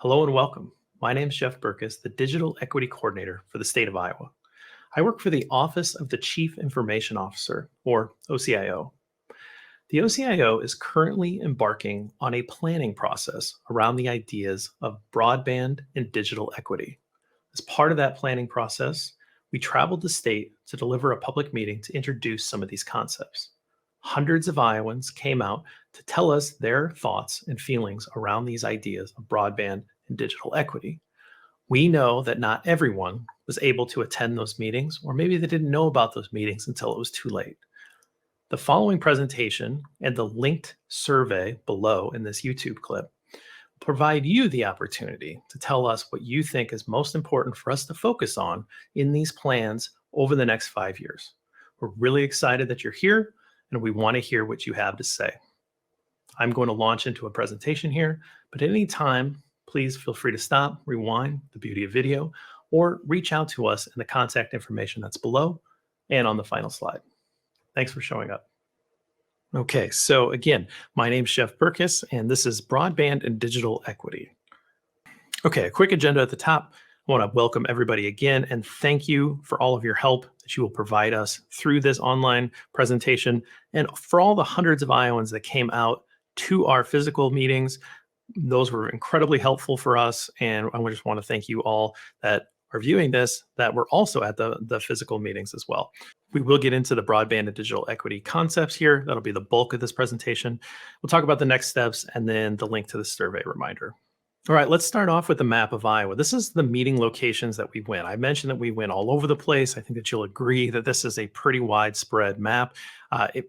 Hello and welcome. My name is Jeff Burkus, the Digital Equity Coordinator for the state of Iowa. I work for the Office of the Chief Information Officer, or OCIO. The OCIO is currently embarking on a planning process around the ideas of broadband and digital equity. As part of that planning process, we traveled the state to deliver a public meeting to introduce some of these concepts. Hundreds of Iowans came out to tell us their thoughts and feelings around these ideas of broadband and digital equity. We know that not everyone was able to attend those meetings, or maybe they didn't know about those meetings until it was too late. The following presentation and the linked survey below in this YouTube clip provide you the opportunity to tell us what you think is most important for us to focus on in these plans over the next 5 years. We're really excited that you're here, and we want to hear what you have to say. I'm going to launch into a presentation here, but at any time, please feel free to stop, rewind, the beauty of video, or reach out to us in the contact information that's below and on the final slide. Thanks for showing up. Okay, so again, my name's Jeff Burkus, and this is Broadband and Digital Equity. Okay, a quick agenda at the top. I want to welcome everybody again and thank you for all of your help that you will provide us through this online presentation, and for all the hundreds of Iowans that came out to our physical meetings. Those were incredibly helpful for us, and I just want to thank you all that are viewing this that were also at the physical meetings as well. We will get into the broadband and digital equity concepts here. That'll be the bulk of this presentation. We'll talk about the next steps and then the link to the survey reminder. All right, let's start off with the map of Iowa. This is the meeting locations that we went. I mentioned that we went all over the place. I think that you'll agree that this is a pretty widespread map.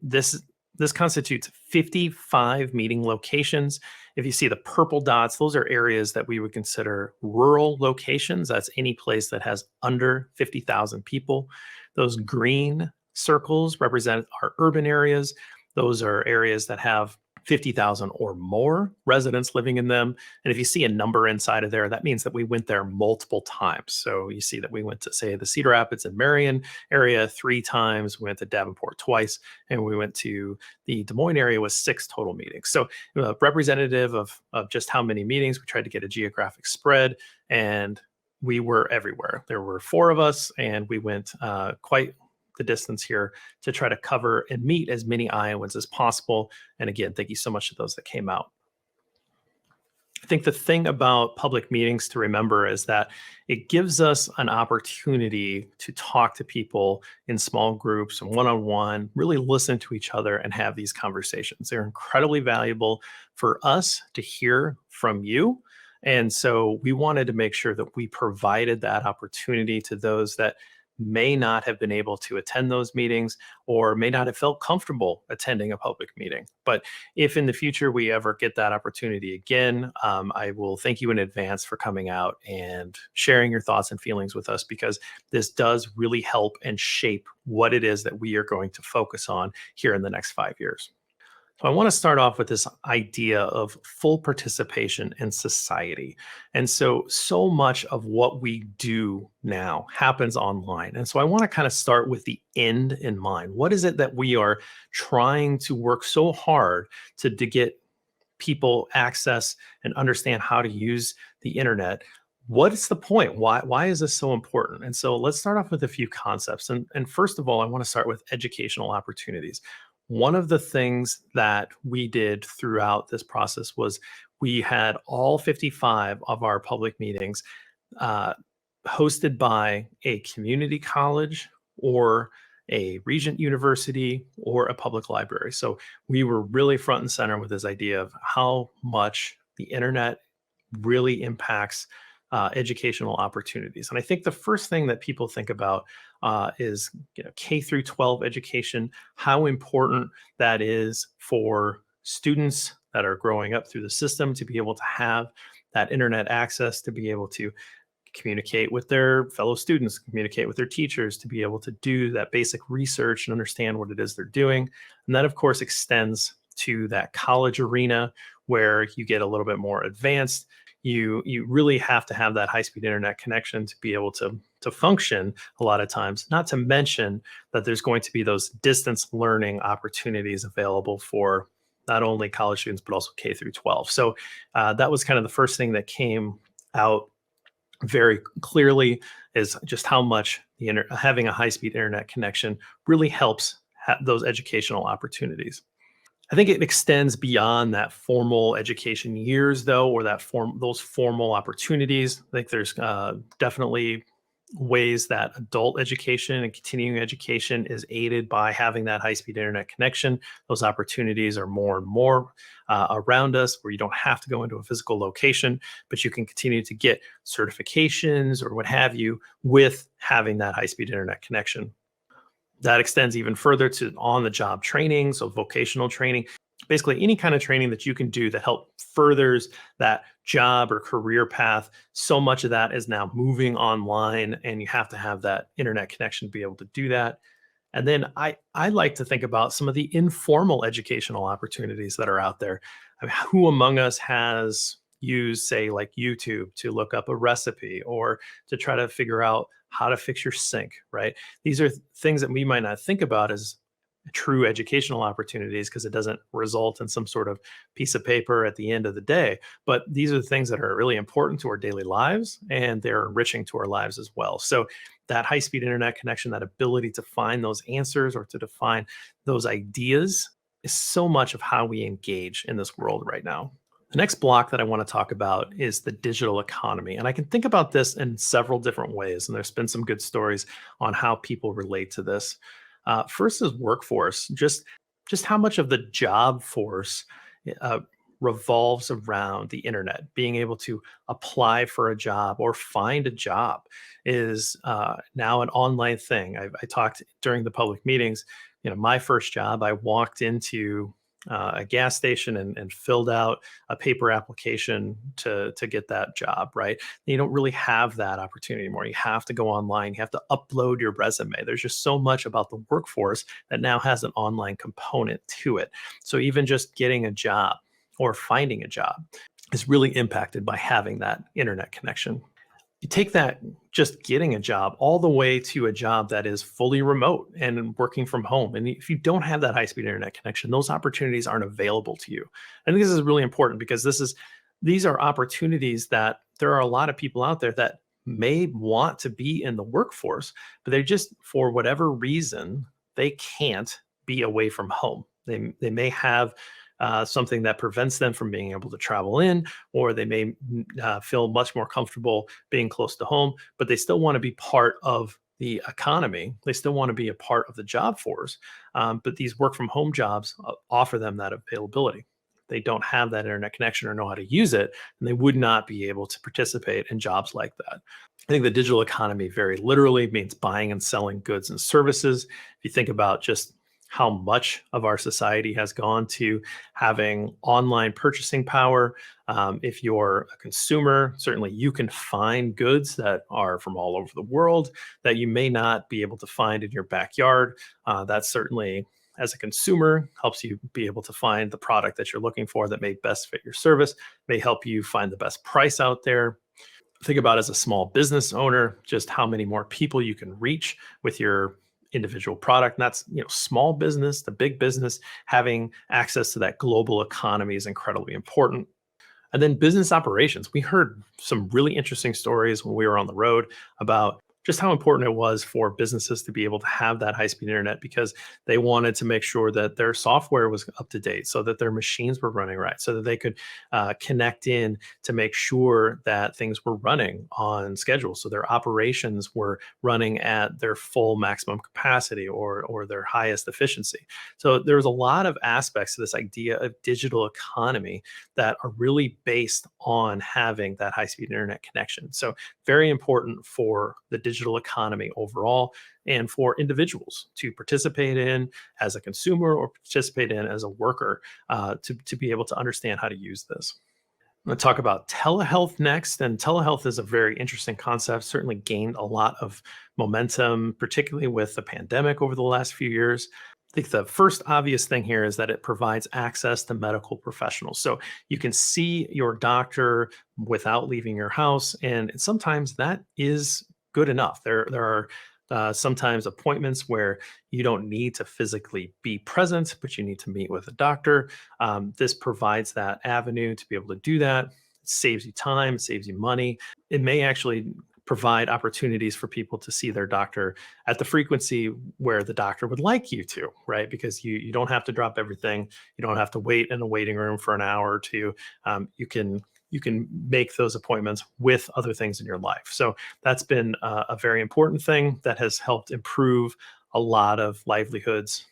This constitutes 55 meeting locations. If you see the purple dots, those are areas that we would consider rural locations. That's any place that has under 50,000 people. Those green circles represent our urban areas. Those are areas that have 50,000 or more residents living in them. And if you see a number inside of there, that means that we went there multiple times. So you see that we went to, say, the Cedar Rapids and Marion area 3 times, we went to Davenport twice, and we went to the Des Moines area with 6 total meetings. So representative of just how many meetings. We tried to get a geographic spread, and we were everywhere. There were 4 of us, and we went quite the distance here to try to cover and meet as many Iowans as possible. And again, thank you so much to those that came out. I think the thing about public meetings to remember is that it gives us an opportunity to talk to people in small groups and one-on-one, really listen to each other and have these conversations. They're incredibly valuable for us to hear from you. And so we wanted to make sure that we provided that opportunity to those that may not have been able to attend those meetings or may not have felt comfortable attending a public meeting. But if in the future we ever get that opportunity again, I will thank you in advance for coming out and sharing your thoughts and feelings with us, because this does really help and shape what it is that we are going to focus on here in the next 5 years. So I want to start off with this idea of full participation in society. And so much of what we do now happens online. And so I want to kind of start with the end in mind. What is it that we are trying to work so hard to get people access and understand how to use the internet? What is the point? Why is this so important? And so let's start off with a few concepts. And first of all, I want to start with educational opportunities. One of the things that we did throughout this process was we had all 55 of our public meetings hosted by a community college or a Regent University or a public library. So we were really front and center with this idea of how much the internet really impacts educational opportunities. And I think the first thing that people think about is K through 12 education, how important that is for students that are growing up through the system to be able to have that internet access, to be able to communicate with their fellow students, communicate with their teachers, to be able to do that basic research and understand what it is they're doing. And that, of course, extends to that college arena where you get a little bit more advanced. You really have to have that high-speed internet connection to be able to function a lot of times, not to mention that there's going to be those distance learning opportunities available for not only college students, but also K through 12. So that was kind of the first thing that came out very clearly is just how much having a high speed internet connection really helps those educational opportunities. I think it extends beyond that formal education years, though, or those formal opportunities. I think there's definitely ways that adult education and continuing education is aided by having that high-speed internet connection. Those opportunities are more and more around us, where you don't have to go into a physical location, but you can continue to get certifications or what have you with having that high-speed internet connection. That extends even further to on-the-job training, so vocational training, basically any kind of training that you can do that help furthers that job or career path. So much of that is now moving online, and you have to have that internet connection to be able to do that. And then I like to think about some of the informal educational opportunities that are out there. I mean, who among us has used, say, like YouTube to look up a recipe or to try to figure out how to fix your sink, right? These are things that we might not think about as true educational opportunities because it doesn't result in some sort of piece of paper at the end of the day. But these are the things that are really important to our daily lives, and they're enriching to our lives as well. So that high speed internet connection, that ability to find those answers or to define those ideas is so much of how we engage in this world right now. The next block that I want to talk about is the digital economy. And I can think about this in several different ways. And there's been some good stories on how people relate to this. First is workforce, just how much of the job force uh, revolves around the internet. Being able to apply for a job or find a job is now an online thing. I talked during the public meetings. My first job, I walked into a gas station and filled out a paper application to get that job. Right, you don't really have that opportunity anymore. You have to go online. You have to upload your resume. There's just so much about the workforce that now has an online component to it. So even just getting a job or finding a job is really impacted by having that internet connection. You take that just getting a job all the way to a job that is fully remote and working from home. And if you don't have that high speed internet connection, those opportunities aren't available to you. I think this is really important because these are opportunities that there are a lot of people out there that may want to be in the workforce, but they just, for whatever reason, they can't be away from home. They may have something that prevents them from being able to travel in, or they may feel much more comfortable being close to home, but they still want to be part of the economy. They still want to be a part of the job force. But these work from home jobs offer them that availability. They don't have that internet connection or know how to use it, and they would not be able to participate in jobs like that. I think the digital economy very literally means buying and selling goods and services. If you think about just how much of our society has gone to having online purchasing power. If you're a consumer, certainly you can find goods that are from all over the world that you may not be able to find in your backyard. That certainly, as a consumer, helps you be able to find the product that you're looking for that may best fit your service, may help you find the best price out there. Think about as a small business owner, just how many more people you can reach with your individual product. And that's, small business, the big business, having access to that global economy is incredibly important. And then business operations. We heard some really interesting stories when we were on the road about just how important it was for businesses to be able to have that high speed internet because they wanted to make sure that their software was up to date, so that their machines were running right, so that they could connect in to make sure that things were running on schedule. So their operations were running at their full maximum capacity or their highest efficiency. So there's a lot of aspects to this idea of digital economy that are really based on having that high speed internet connection. So very important for the digital economy overall and for individuals to participate in as a consumer or participate in as a worker to be able to understand how to use this. I'm going to talk about telehealth next. And telehealth is a very interesting concept, certainly gained a lot of momentum, particularly with the pandemic over the last few years. I think the first obvious thing here is that it provides access to medical professionals. So you can see your doctor without leaving your house. And sometimes that is good enough. There are sometimes appointments where you don't need to physically be present, but you need to meet with a doctor. This provides that avenue to be able to do that. It saves you time, it saves you money. It may actually provide opportunities for people to see their doctor at the frequency where the doctor would like you to, right? Because you don't have to drop everything. You don't have to wait in a waiting room for an hour or two. You can make those appointments with other things in your life. So that's been a very important thing that has helped improve a lot of livelihoods.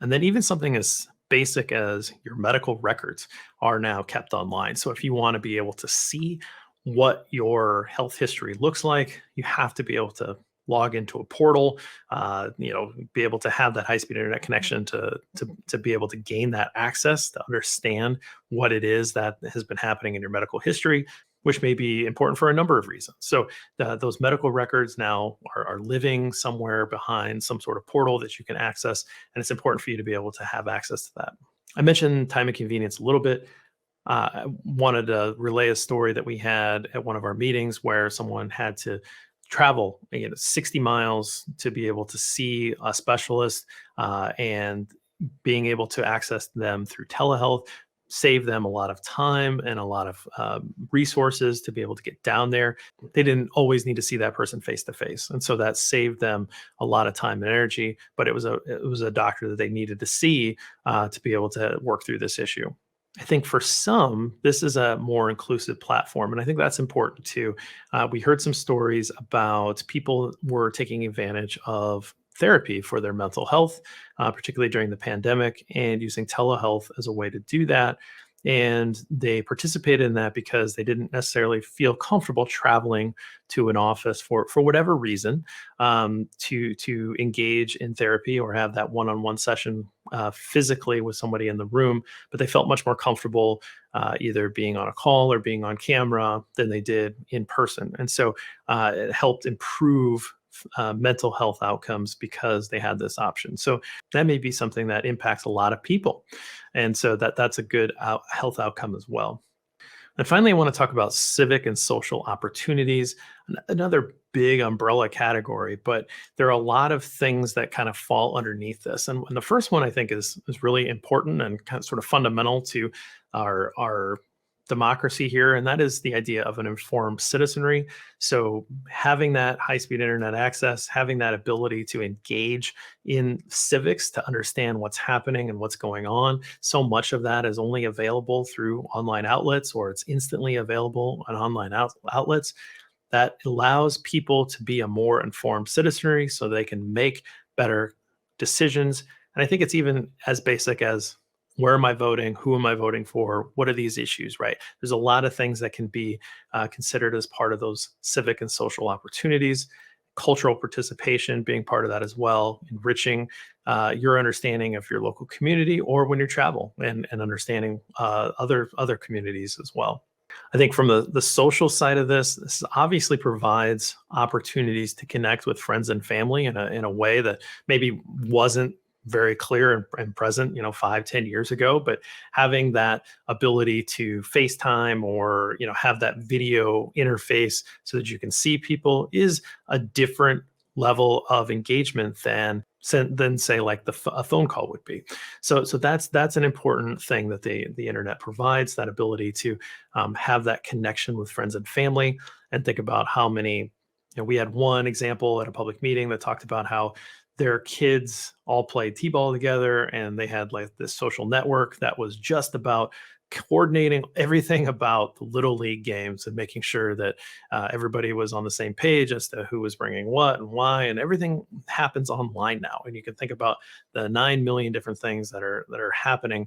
And then even something as basic as your medical records are now kept online. So if you want to be able to see what your health history looks like, you have to be able to log into a portal, be able to have that high-speed internet connection to be able to gain that access to understand what it is that has been happening in your medical history, which may be important for a number of reasons. So those medical records now are living somewhere behind some sort of portal that you can access, and it's important for you to be able to have access to that. I mentioned time and convenience a little bit. I wanted to relay a story that we had at one of our meetings where someone had to travel 60 miles to be able to see a specialist, and being able to access them through telehealth saved them a lot of time and a lot of resources to be able to get down there. They didn't always need to see that person face to face, and so that saved them a lot of time and energy. But it was a doctor that they needed to see to be able to work through this issue. I think for some, this is a more inclusive platform, and I think that's important too. We heard some stories about people were taking advantage of therapy for their mental health, particularly during the pandemic, and using telehealth as a way to do that. And they participated in that because they didn't necessarily feel comfortable traveling to an office for whatever reason, to engage in therapy or have that one-on-one session physically with somebody in the room. But they felt much more comfortable either being on a call or being on camera than they did in person. And so it helped improve mental health outcomes because they had this option. So that may be something that impacts a lot of people, and so that's a good health outcome as well. And finally, I want to talk about civic and social opportunities, another big umbrella category, but there are a lot of things that kind of fall underneath this. And the first one I think is really important and kind of sort of fundamental to our democracy here, and that is the idea of an informed citizenry. So having that high-speed internet access, having that ability to engage in civics, to understand what's happening and what's going on. So much of that is only available through online outlets, or it's instantly available on online outlets. That allows people to be a more informed citizenry so they can make better decisions. And I think it's even as basic as, where am I voting? Who am I voting for? What are these issues, right? There's a lot of things that can be considered as part of those civic and social opportunities. Cultural participation being part of that as well, enriching your understanding of your local community, or when you travel, and understanding other communities as well. I think from the social side of this obviously provides opportunities to connect with friends and family in a way that maybe wasn't very clear and present, 5-10 years ago. But having that ability to FaceTime, or have that video interface so that you can see people, is a different level of engagement than say like a phone call would be. So that's an important thing that the internet provides, that ability to have that connection with friends and family. And think about how many, we had one example at a public meeting that talked about how their kids all played t-ball together, and they had like this social network that was just about coordinating everything about the little league games and making sure that everybody was on the same page as to who was bringing what and why, and everything happens online now. And you can think about the 9 million different things that are happening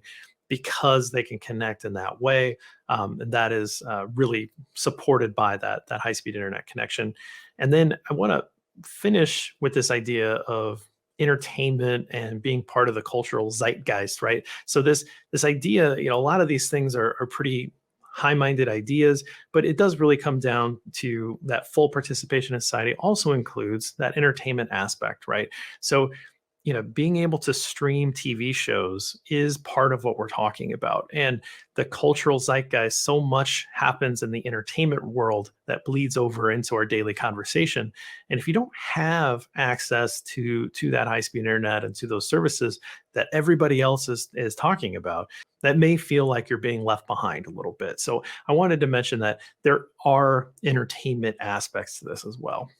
because they can connect in that way. And that is really supported by that high-speed internet connection. And then I want to finish with this idea of entertainment and being part of the cultural zeitgeist, right? So this idea, a lot of these things are pretty high-minded ideas, but it does really come down to that full participation in society also includes that entertainment aspect, right? So being able to stream TV shows is part of what we're talking about. And the cultural zeitgeist, so much happens in the entertainment world that bleeds over into our daily conversation. And if you don't have access to that high-speed internet and to those services that everybody else is talking about, that may feel like you're being left behind a little bit. So I wanted to mention that there are entertainment aspects to this as well.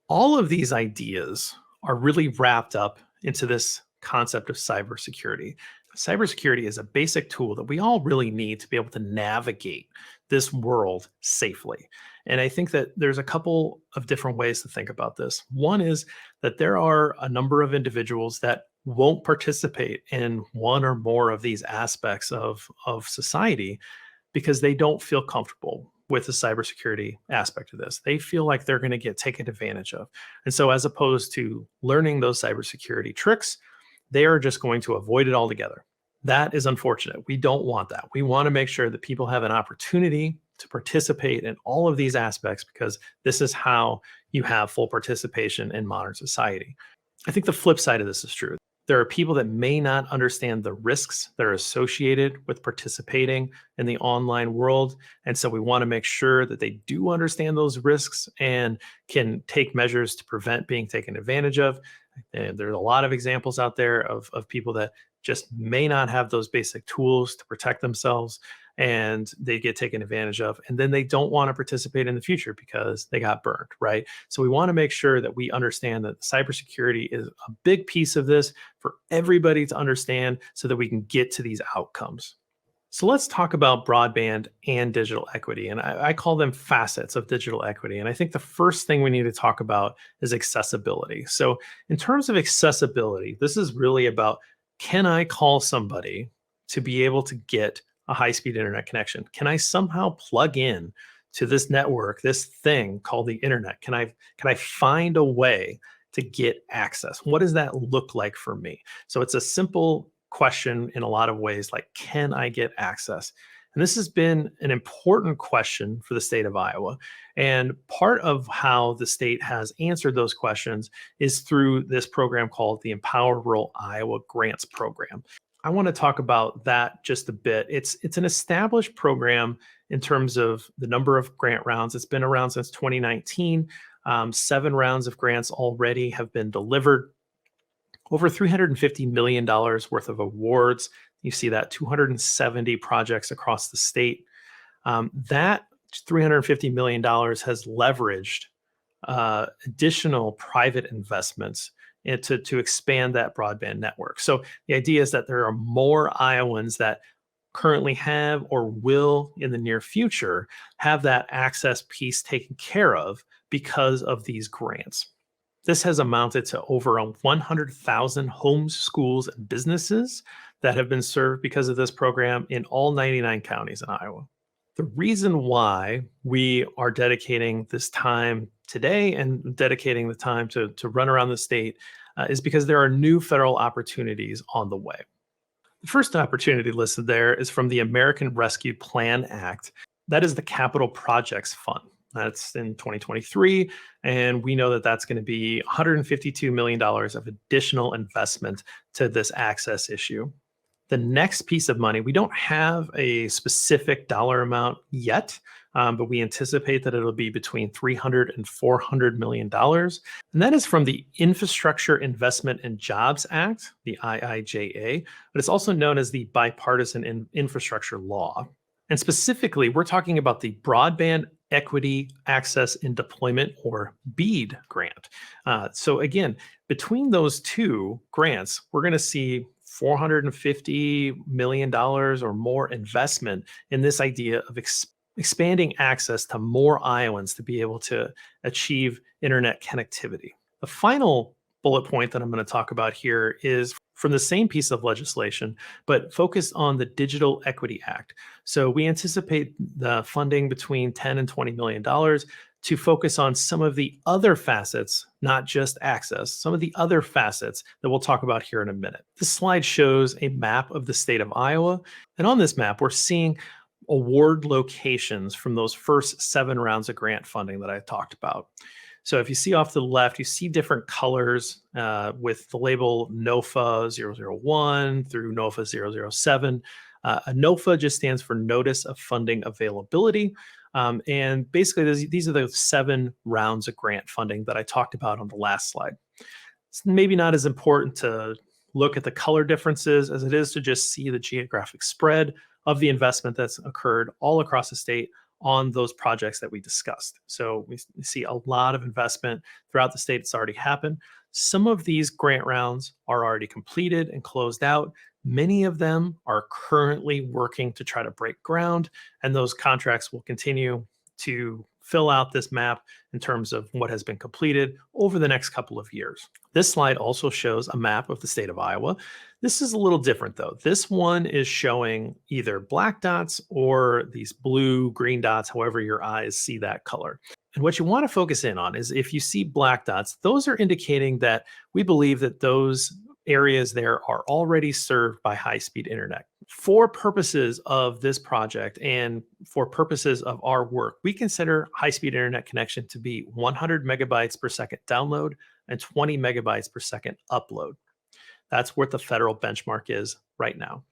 All of these ideas are really wrapped up into this concept of cybersecurity. Cybersecurity is a basic tool that we all really need to be able to navigate this world safely. And I think that there's a couple of different ways to think about this. One is that there are a number of individuals that won't participate in one or more of these aspects of society because they don't feel comfortable with the cybersecurity aspect of this. They feel like they're going to get taken advantage of. And so, as opposed to learning those cybersecurity tricks, they are just going to avoid it altogether. That is unfortunate. We don't want that. We want to make sure that people have an opportunity to participate in all of these aspects because this is how you have full participation in modern society. I think the flip side of this is true. There are people that may not understand the risks that are associated with participating in the online world. And so we want to make sure that they do understand those risks and can take measures to prevent being taken advantage of. And there's a lot of examples out there of people that just may not have those basic tools to protect themselves and they get taken advantage of. And then they don't want to participate in the future because they got burned, right? So we want to make sure that we understand that cybersecurity is a big piece of this for everybody to understand so that we can get to these outcomes. So let's talk about broadband and digital equity. And I call them facets of digital equity. And I think the first thing we need to talk about is accessibility. So in terms of accessibility, this is really about, can I call somebody to be able to get a high-speed internet connection? Can I somehow plug in to this network, this thing called the internet? Can I find a way to get access? What does that look like for me? So it's a simple question in a lot of ways, like, can I get access? And this has been an important question for the state of Iowa. And part of how the state has answered those questions is through this program called the Empower Rural Iowa Grants Program. I want to talk about that just a bit. It's an established program in terms of the number of grant rounds. It's been around since 2019. 7 rounds of grants already have been delivered. Over $350 million worth of awards. You see that 270 projects across the state. That $350 million has leveraged additional private investments to expand that broadband network. So the idea is that there are more Iowans that currently have or will in the near future have that access piece taken care of because of these grants. This has amounted to over 100,000 homes, schools, and businesses that have been served because of this program in all 99 counties in Iowa. The reason why we are dedicating this time today and dedicating the time to run around the state is because there are new federal opportunities on the way. The first opportunity listed there is from the American Rescue Plan Act. That is the Capital Projects Fund. That's in 2023, and we know that that's going to be $152 million of additional investment to this access issue. The next piece of money, we don't have a specific dollar amount yet, but we anticipate that it'll be between $300 and $400 million. And that is from the Infrastructure Investment and Jobs Act, the IIJA, but it's also known as the Bipartisan Infrastructure Law. And specifically, we're talking about the Broadband Equity Access and Deployment, or BEAD grant. So again, between those two grants, we're going to see $450 million or more investment in this idea of expanding access to more Iowans to be able to achieve internet connectivity. The final bullet point that I'm going to talk about here is from the same piece of legislation, but focused on the Digital Equity Act. So we anticipate the funding between $10 and $20 million to focus on some of the other facets, not just access, some of the other facets that we'll talk about here in a minute. This slide shows a map of the state of Iowa. And on this map, we're seeing award locations from those first 7 rounds of grant funding that I talked about. So if you see off to the left, you see different colors with the label NOFA 001 through NOFA 007. A NOFA just stands for Notice of Funding Availability. And basically, these are the 7 rounds of grant funding that I talked about on the last slide. It's maybe not as important to look at the color differences as it is to just see the geographic spread of the investment that's occurred all across the state on those projects that we discussed. So we see a lot of investment throughout the state that's already happened. Some of these grant rounds are already completed and closed out. Many of them are currently working to try to break ground, and those contracts will continue to fill out this map in terms of what has been completed over the next couple of years. This slide also shows a map of the state of Iowa. This is a little different though. This one is showing either black dots or these blue, green dots, however your eyes see that color. And what you want to focus in on is if you see black dots, those are indicating that we believe that those areas there are already served by high-speed internet. For purposes of this project and for purposes of our work, we consider high-speed internet connection to be 100 megabytes per second download and 20 megabytes per second upload. That's what the federal benchmark is right now.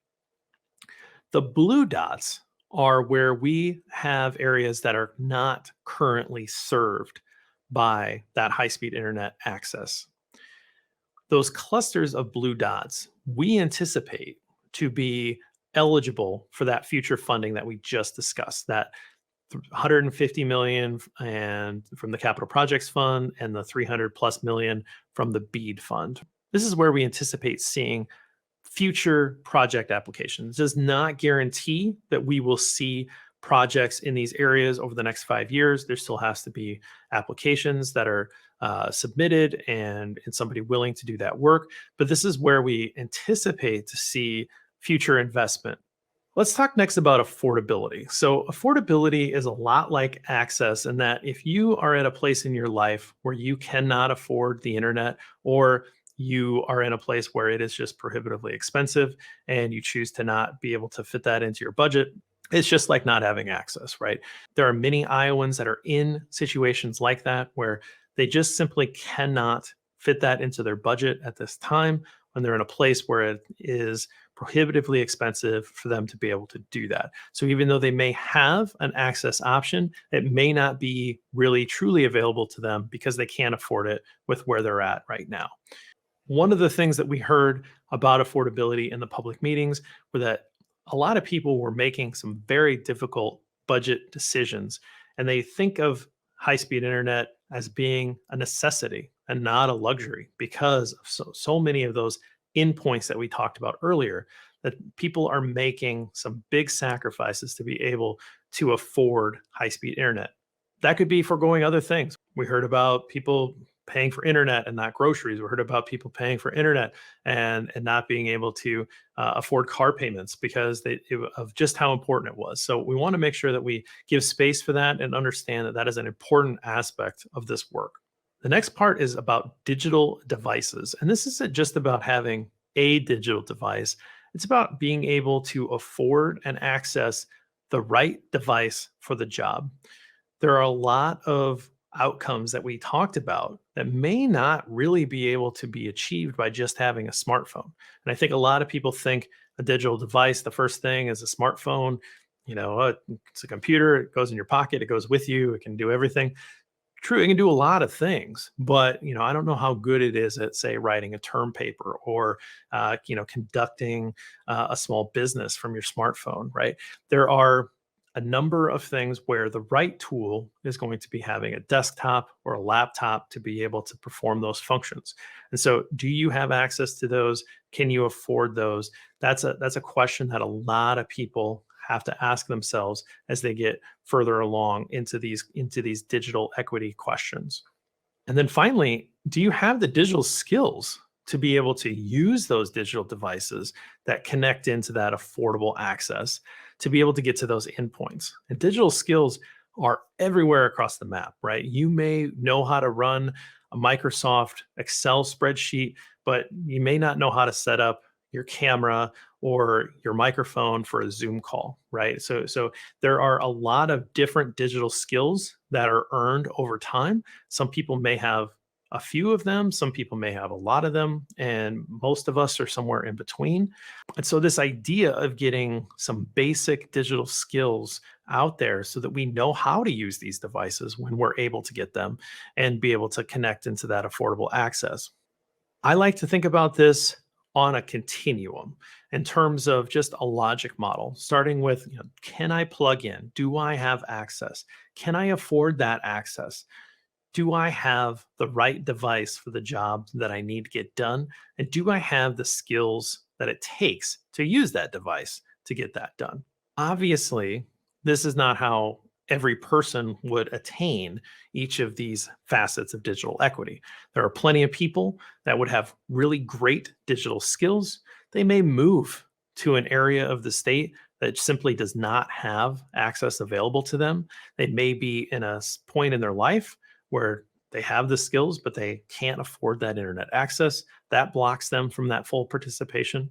The blue dots are where we have areas that are not currently served by that high-speed internet access. Those clusters of blue dots, we anticipate to be eligible for that future funding that we just discussed, that 150 million and from the Capital Projects Fund and the 300 plus million from the BEAD Fund. This is where we anticipate seeing future project applications. It does not guarantee that we will see projects in these areas over the next 5 years. There still has to be applications that are submitted and somebody willing to do that work. But this is where we anticipate to see future investment. Let's talk next about affordability. So affordability is a lot like access in that if you are at a place in your life where you cannot afford the internet, or you are in a place where it is just prohibitively expensive and you choose to not be able to fit that into your budget, it's just like not having access, right? There are many Iowans that are in situations like that where they just simply cannot fit that into their budget at this time when they're in a place where it is prohibitively expensive for them to be able to do that. So even though they may have an access option, it may not be really truly available to them because they can't afford it with where they're at right now. One of the things that we heard about affordability in the public meetings were that a lot of people were making some very difficult budget decisions, and they think of high-speed internet as being a necessity and not a luxury because of so many of those endpoints that we talked about earlier, that people are making some big sacrifices to be able to afford high-speed internet. That could be foregoing other things. We heard about people paying for internet and not groceries. We heard about people paying for internet and not being able to afford car payments because of just how important it was. So we want to make sure that we give space for that and understand that that is an important aspect of this work. The next part is about digital devices. And this isn't just about having a digital device. It's about being able to afford and access the right device for the job. There are a lot of outcomes that we talked about that may not really be able to be achieved by just having a smartphone. And I think a lot of people think a digital device, the first thing is a smartphone. You know, it's a computer, it goes in your pocket, it goes with you, it can do everything. True, it can do a lot of things, but I don't know how good it is at, say, writing a term paper or conducting a small business from your smartphone. Right? There are a number of things where the right tool is going to be having a desktop or a laptop to be able to perform those functions. And so, do you have access to those? Can you afford those? That's a question that a lot of people have to ask themselves as they get further along into these digital equity questions. And then finally, do you have the digital skills to be able to use those digital devices that connect into that affordable access to be able to get to those endpoints? And digital skills are everywhere across the map, right? You may know how to run a Microsoft Excel spreadsheet, but you may not know how to set up your camera, or your microphone for a Zoom call, right? So there are a lot of different digital skills that are earned over time. Some people may have a few of them, some people may have a lot of them, and most of us are somewhere in between. And so this idea of getting some basic digital skills out there so that we know how to use these devices when we're able to get them and be able to connect into that affordable access. I like to think about this on a continuum in terms of just a logic model, starting with, can I plug in? Do I have access? Can I afford that access? Do I have the right device for the job that I need to get done? And do I have the skills that it takes to use that device to get that done? Obviously, this is not how every person would attain each of these facets of digital equity. There are plenty of people that would have really great digital skills. They may move to an area of the state that simply does not have access available to them. They may be in a point in their life where they have the skills, but they can't afford that internet access. That blocks them from that full participation.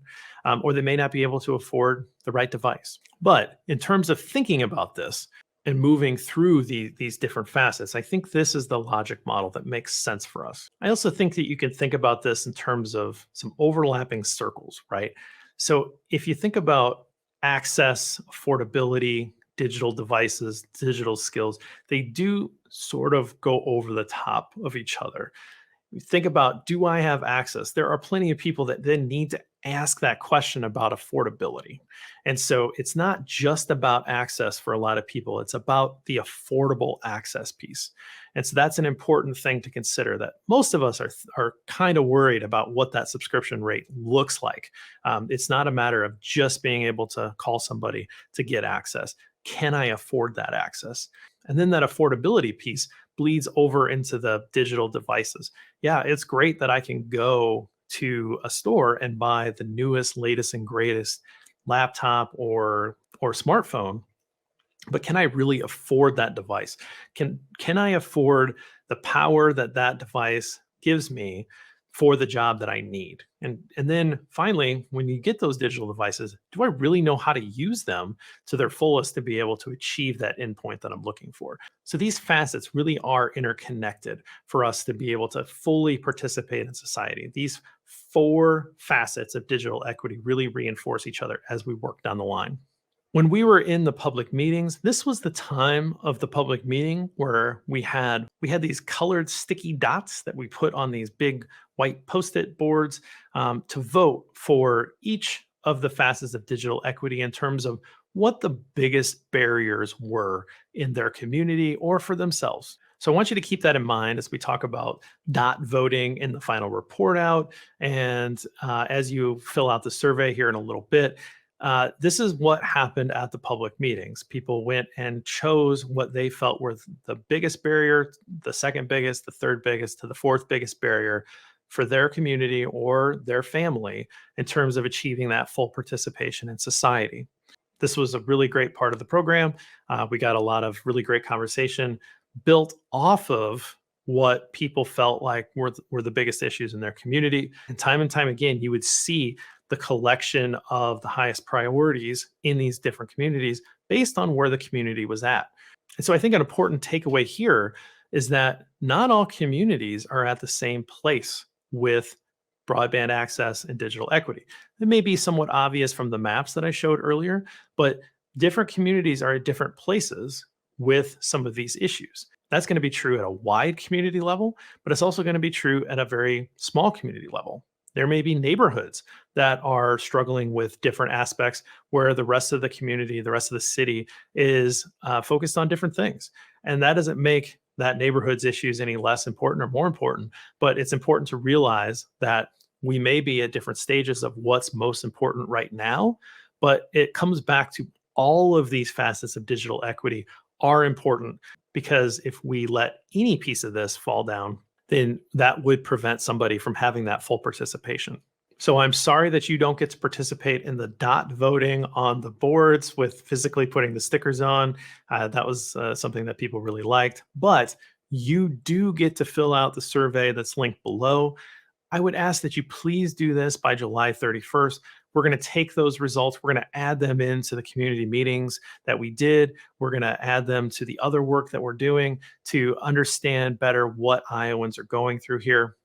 Or they may not be able to afford the right device. But in terms of thinking about this and moving through these different facets, I think this is the logic model that makes sense for us. I also think that you can think about this in terms of some overlapping circles, right? So if you think about access, affordability, digital devices, digital skills, they do sort of go over the top of each other. You think about, do I have access? There are plenty of people that then need to ask that question about affordability. And so it's not just about access for a lot of people, it's about the affordable access piece. And so that's an important thing to consider, that most of us are kind of worried about what that subscription rate looks like. It's not a matter of just being able to call somebody to get access. Can I afford that access? And then that affordability piece bleeds over into the digital devices. Yeah, it's great that I can go to a store and buy the newest, latest, and greatest laptop or smartphone, but can I really afford that device? Can I afford the power that that device gives me for the job that I need? And then finally, when you get those digital devices, do I really know how to use them to their fullest to be able to achieve that endpoint that I'm looking for? So these facets really are interconnected for us to be able to fully participate in society. These four facets of digital equity really reinforce each other as we work down the line. When we were in the public meetings, this was the time of the public meeting where we had these colored sticky dots that we put on these big white post-it boards to vote for each of the facets of digital equity in terms of what the biggest barriers were in their community or for themselves. So I want you to keep that in mind as we talk about dot voting in the final report out, and as you fill out the survey here in a little bit. This is what happened at the public meetings. People went and chose what they felt were the biggest barrier, the second biggest, the third biggest, to the fourth biggest barrier for their community or their family in terms of achieving that full participation in society. This was a really great part of the program. We got a lot of really great conversation built off of what people felt like were the biggest issues in their community. And time again, you would see the collection of the highest priorities in these different communities based on where the community was at. And so I think an important takeaway here is that not all communities are at the same place with broadband access and digital equity. It may be somewhat obvious from the maps that I showed earlier, but different communities are at different places with some of these issues. That's going to be true at a wide community level, but it's also going to be true at a very small community level. There may be neighborhoods that are struggling with different aspects where the rest of the community, the rest of the city is focused on different things. And that doesn't make that neighborhood's issues any less important or more important, but it's important to realize that we may be at different stages of what's most important right now, but it comes back to all of these facets of digital equity are important, because if we let any piece of this fall down, then that would prevent somebody from having that full participation. So I'm sorry that you don't get to participate in the dot voting on the boards with physically putting the stickers on. That was something that people really liked, but you do get to fill out the survey that's linked below. I would ask that you please do this by July 31st. We're going to take those results, we're going to add them into the community meetings that we did. We're going to add them to the other work that we're doing to understand better what Iowans are going through here.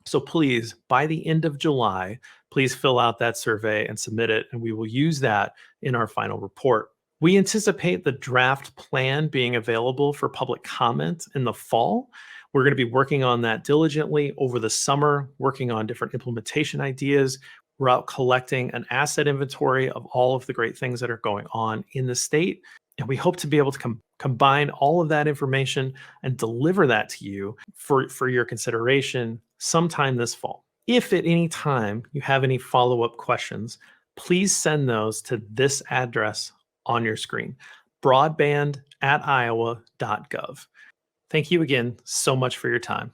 So please, by the end of July, please fill out that survey and submit it, and we will use that in our final report. We anticipate the draft plan being available for public comment in the fall. We're going to be working on that diligently over the summer, working on different implementation ideas. We're out collecting an asset inventory of all of the great things that are going on in the state. And we hope to be able to combine all of that information and deliver that to you for your consideration sometime this fall. If at any time you have any follow-up questions, please send those to this address on your screen, broadband@iowa.gov. Thank you again so much for your time.